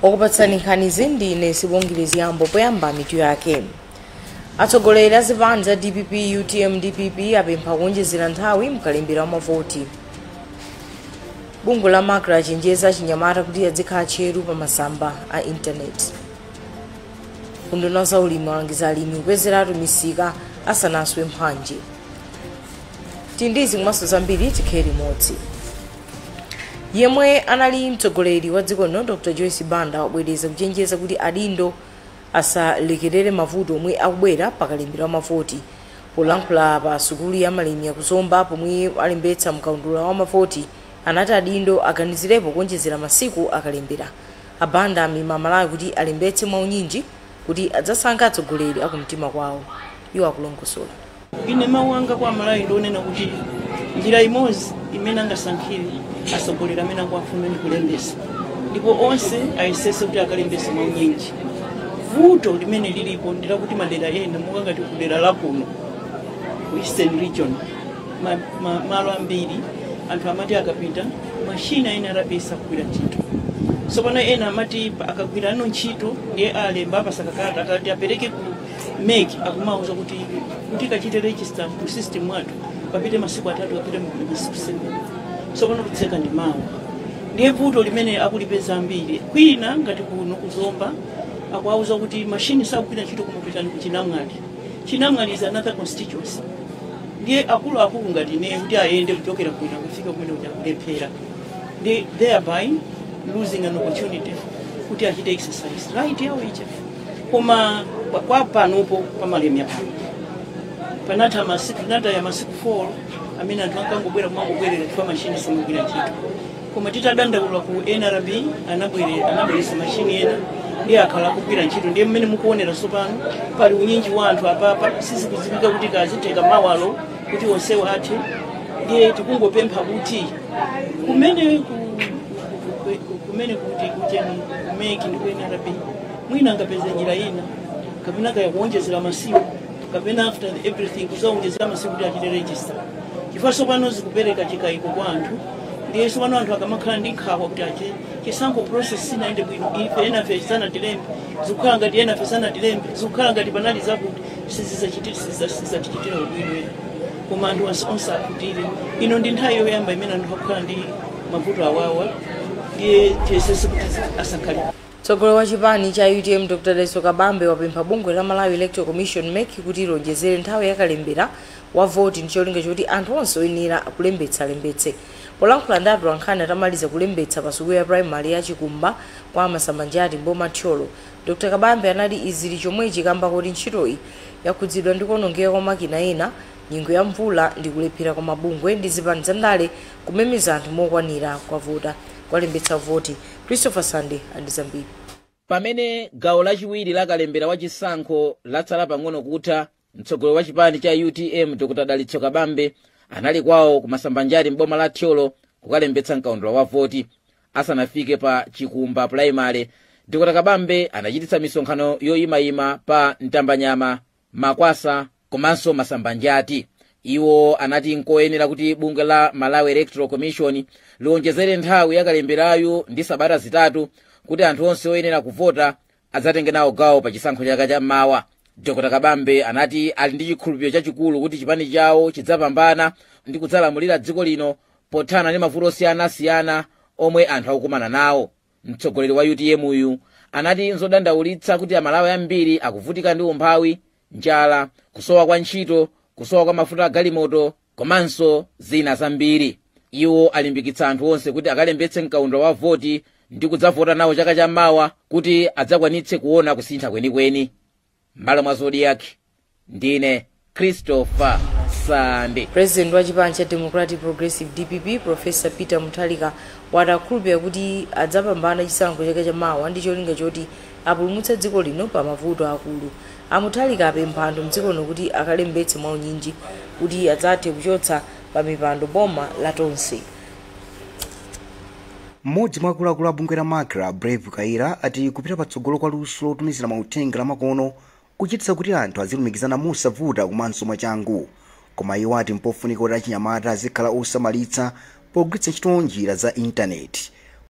okupatsani nkhani zindine sibongilezi yambo poyamba mitu yake. Atsogoleri a zipani za DPP, UTM, DPP apempha kuonjezera nthawi mkalembera wa mavoti. Bungwe la Makra achenjeza chinyamata kuti adzikhala tcheru pa masamba a intaneti. Unduna wa ulimi walangiza alimi kupezeratu misika asanaswe mphanje. Tindizi kumaso zambiri tikheri limodzi. Yemwe anali mtsogoleri wa dziko lino Dr. Joyce Banda wabwereza kuchenjeza kuti adindo asalekerere mavuto omwe akubwera pakalembera wa mavoti. Polankhula pa sukulu ya malimi ya Kuzomba pomwe alembetsa mkaundula wa mavoti, anati adindo aganizirepo kuonjezera masiku akalembera. Abanda amima Malawi kuti alembetse mwaunyinji kuti adzasankha atsogoleri akumtima kwawo. Iwo akulongosola. Ine mawanga kwa Malawi ndionena kuti njira imodzi imene angasankhire atsogoleri amene akuafuna ndi kulembesa, ndipo onse ayesese kuti akalembese mwaunyinji. Vuto limene lilipo ndirakuti madera ena mukangati kudera la kuno ku Eastern Region malo ambiri anthu amati akapita mashina ena arabisa kugwira ntchito. So pano ena amati akagwira ano ntchito ndiye alemba pasakakata akati apereke ku MEC akumauza kuti kachite register ku system wathu papite masiku 3 kapite masiku 7. So pano kutseka ndi mawu ndiye vuto limene akulipeza ambiri kwina ngati kuno Kuzomba akuauza kuti mashini sakugwira ntchito kumapitani ku Chinamwali. Chinamwali is another constituency. Ndiye akulu ngati ne kuti ayende kuchokera kuno kufika kumene kulephera. They thereby losing an opportunity kuti achite exercise right yawo icha. Koma kwa panopo pamalemya panata masiku nata ya masiku 4 amene anthu angangobwera kumangobwerera kufa mashini samugwira ntchito. Koma titadandaula ku NRB anabweresa mashini ena ndiye akhala kugwira ntchito. Ndiye mmene mukuonera sopano pali unyinji wa anthu apapa sisi kudziwika kuti kaziteka mawalo kuti onsewo athe. Ndiye tikungopempha kuti kumene kuti kumeki ndi NRB mwina angapeza njira ina kapena kaya kuonjezera masiku kapena after everything kuzaonjezera masiku kuti achite register. Chifukwa sopano zikupereka chikayiko kwa anthu. Ndiye sopano anthu akamakhala ndi nkhawa kuti ache chisankho process sinaende bwino ife enafe sanatilembe zikukhala ngati enafe sanatilembe zikukhala ngati panali zakuti sizatichitira ubwino. Koma anthu onse akutire ino ndi nthawi yoyamba imene anthu akukhala ndi mavuto awawa ndiye tiyesese kuti asakhale. Mtsogoleri wa chipani cha UTM Dr. Deso Kabambe wapempha bungwe la Malawi Electoral Commission MEC kuti ilonjezere nthawi yakalembera wa voti ndi cholinga choti anthu onse oyenera kulembetse. Polankhula ndi atolankhani atamaliza kulembetsa pa sukulu ya primary ya Chikumba kwa Masambanjati Mboma Thyolo, Dr. Kabambe anati izili chomwechi kamba kuti ntchitoyi yakhudzidwa ndi kuonongeka kwa makina ena, nyengo ya mvula ndi kulephera kwa mabungwe ndi zipani zandale kumemiza anthu mokwanira kwalembetsa voti. Christopher Sande andizambiri. Pamene gawo lachiwiri lakalembera wa chisankho latsala pang'ono kutha, mtsogoleri wa chipani cha UTM Dr. Dalitso Kabambe anali kwawo ku Masambanjati Mboma la Thyolo kukalembetsa mkaundula wa voti. Asanafike pa Chikumba primary, Dr. Kabambe anachititsa misonkhano yoyimayima pa Ntambanyama, Makwasa komanso Masambanjati. Iwo anati nkoyenera kuti bungwe la Malawi Electoral Commission liwonjezere nthawi yakalemberayo ndi sabata zitatu kuti anthu onse oyenera kuvota adzatenge nawo gawo pa chisankho chaka chammawa. Dr. Kabambe anati ali ndi chikhulupiriro chachikulu kuti chipani chawo chidzapambana ndi kudzalamulira dziko lino pothana ndi mavuto osiyanasiyana omwe anthu akukumana nawo. Mtsogoleri wa UTM uyu anati nzodandaulitsa kuti amalawi ambiri akuvutika ndi umphawi, njala, kusowa kwa ntchito, kusowa kwa mafuta agalimoto komanso zina zambiri. Iwo alimbikitsa anthu onse kuti akalembetse mkaundula wa voti ndi kudzavota nawo chaka chammawa kuti adzakwanitse kuona kusintha kwenikweni. M'malo mwa Zodiac, ndine Christopher Sande. President wa chipani cha Democratic Progressive DPP Professor Peter Mutharika wadakhulupirira kuti adzapambana chisankho chaka chammawa ndi cholinga choti apulumutse dziko lino pa mavuto akulu. Mutharika apempha anthu mdziko lino kuti akalembetse mwaunyinji kuti adzathe kuchotsa pa mipando boma la tonse. Mmodzi mwa akuluakulu a bungwe la Makra Brave Kaira ati kupita patsogolo kwa luso lotumizira mauthenga la makono kuchititsa kuti anthu azilumikizana mosavuta komanso mwachangu. Koma iwo ati mpofunika kuti achinyamata azikhala osamalitsa pogwiritsa ntchito njira za intaneti.